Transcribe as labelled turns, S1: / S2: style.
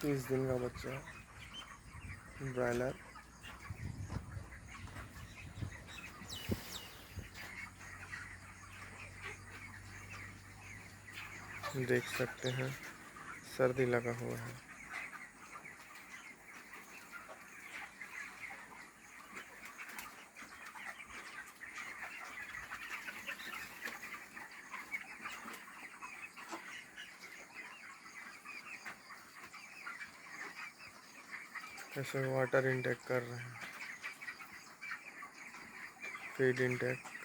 S1: 30 दिन का बच्चा ब्रॉयलर। देख सकते हैं सर्दी लगा हुआ है। ऐसे वाटर इंटेक कर रहे हैं, फीड इंटेक।